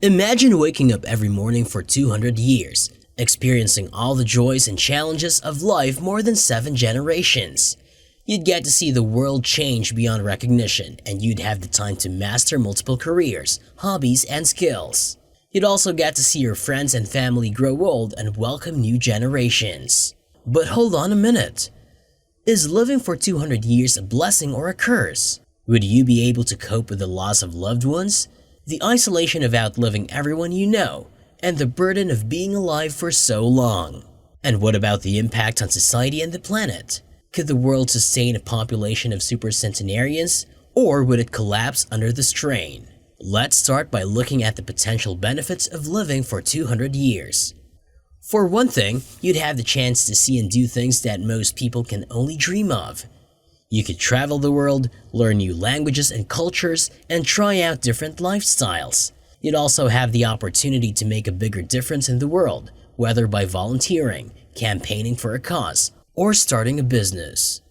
Imagine waking up every morning for 200 years, experiencing all the joys and challenges of life more than 7 generations. You'd get to see the world change beyond recognition, and you'd have the time to master multiple careers, hobbies, and skills. You'd also get to see your friends and family grow old and welcome new generations. But hold on a minute. Is living for 200 years a blessing or a curse? Would you be able to cope with the loss of loved ones, the isolation of outliving everyone you know, and the burden of being alive for so long? And what about the impact on society and the planet? Could the world sustain a population of supercentenarians, or would it collapse under the strain? Let's start by looking at the potential benefits of living for 200 years. For one thing, you'd have the chance to see and do things that most people can only dream of. You could travel the world, learn new languages and cultures, and try out different lifestyles. You'd also have the opportunity to make a bigger difference in the world, whether by volunteering, campaigning for a cause, or starting a business.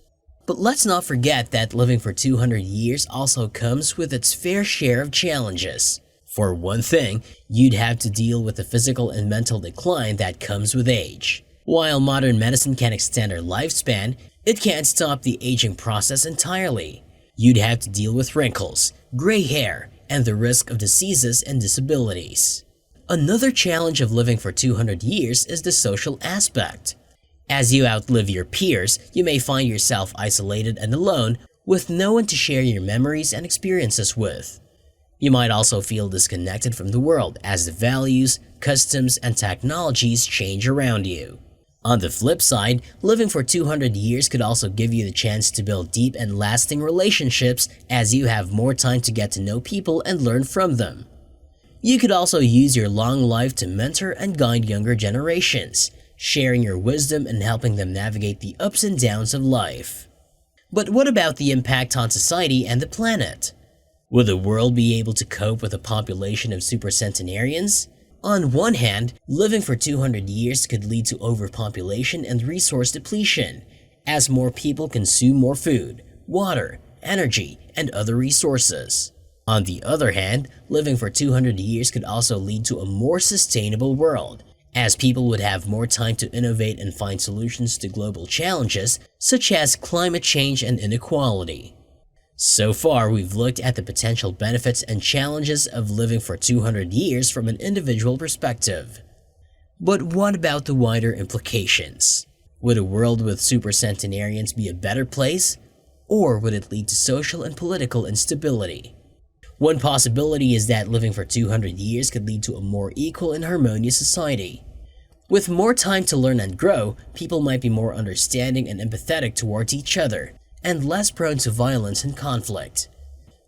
But let's not forget that living for 200 years also comes with its fair share of challenges. For one thing, you'd have to deal with the physical and mental decline that comes with age. While modern medicine can extend our lifespan, it can't stop the aging process entirely. You'd have to deal with wrinkles, gray hair, and the risk of diseases and disabilities. Another challenge of living for 200 years is the social aspect. As you outlive your peers, you may find yourself isolated and alone with no one to share your memories and experiences with. You might also feel disconnected from the world as the values, customs, and technologies change around you. On the flip side, living for 200 years could also give you the chance to build deep and lasting relationships as you have more time to get to know people and learn from them. You could also use your long life to mentor and guide younger generations, sharing your wisdom and helping them navigate the ups and downs of life. But what about the impact on society and the planet? Would the world be able to cope with a population of supercentenarians? On one hand, living for 200 years could lead to overpopulation and resource depletion, as more people consume more food, water, energy, and other resources. On the other hand, living for 200 years could also lead to a more sustainable world, as people would have more time to innovate and find solutions to global challenges such as climate change and inequality. So far, we've looked at the potential benefits and challenges of living for 200 years from an individual perspective. But what about the wider implications? Would a world with supercentenarians be a better place, or would it lead to social and political instability? One possibility is that living for 200 years could lead to a more equal and harmonious society. With more time to learn and grow, people might be more understanding and empathetic towards each other, and less prone to violence and conflict.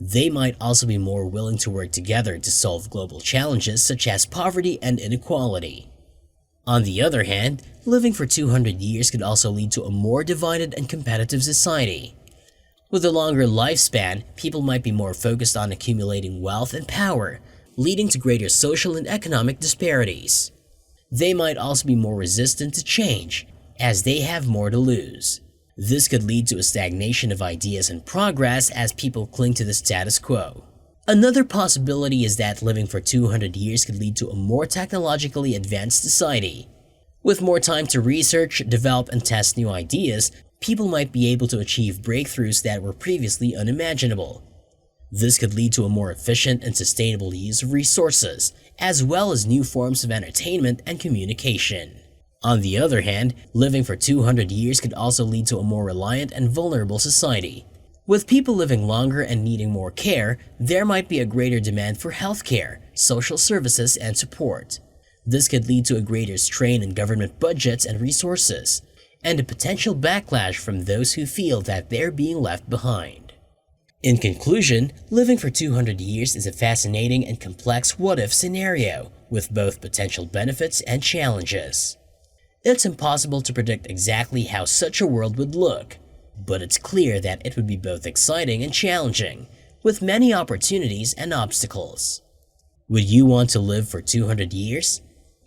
They might also be more willing to work together to solve global challenges such as poverty and inequality. On the other hand, living for 200 years could also lead to a more divided and competitive society. With a longer lifespan, people might be more focused on accumulating wealth and power, leading to greater social and economic disparities. They might also be more resistant to change, as they have more to lose. This could lead to a stagnation of ideas and progress as people cling to the status quo. Another possibility is that living for 200 years could lead to a more technologically advanced society. With more time to research, develop, and test new ideas, people might be able to achieve breakthroughs that were previously unimaginable. This could lead to a more efficient and sustainable use of resources, as well as new forms of entertainment and communication. On the other hand, living for 200 years could also lead to a more reliant and vulnerable society. With people living longer and needing more care, there might be a greater demand for healthcare, social services, and support. This could lead to a greater strain in government budgets and resources, and a potential backlash from those who feel that they're being left behind. In conclusion, living for 200 years is a fascinating and complex what-if scenario, with both potential benefits and challenges. It's impossible to predict exactly how such a world would look, but it's clear that it would be both exciting and challenging, with many opportunities and obstacles. Would you want to live for 200 years?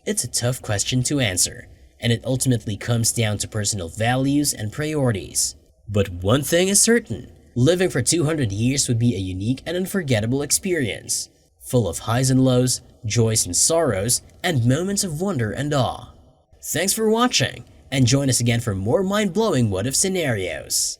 It's a tough question to answer, and it ultimately comes down to personal values and priorities. But one thing is certain, living for 200 years would be a unique and unforgettable experience. full of highs and lows, joys and sorrows, and moments of wonder and awe. Thanks for watching, and join us again for more mind-blowing what-if scenarios.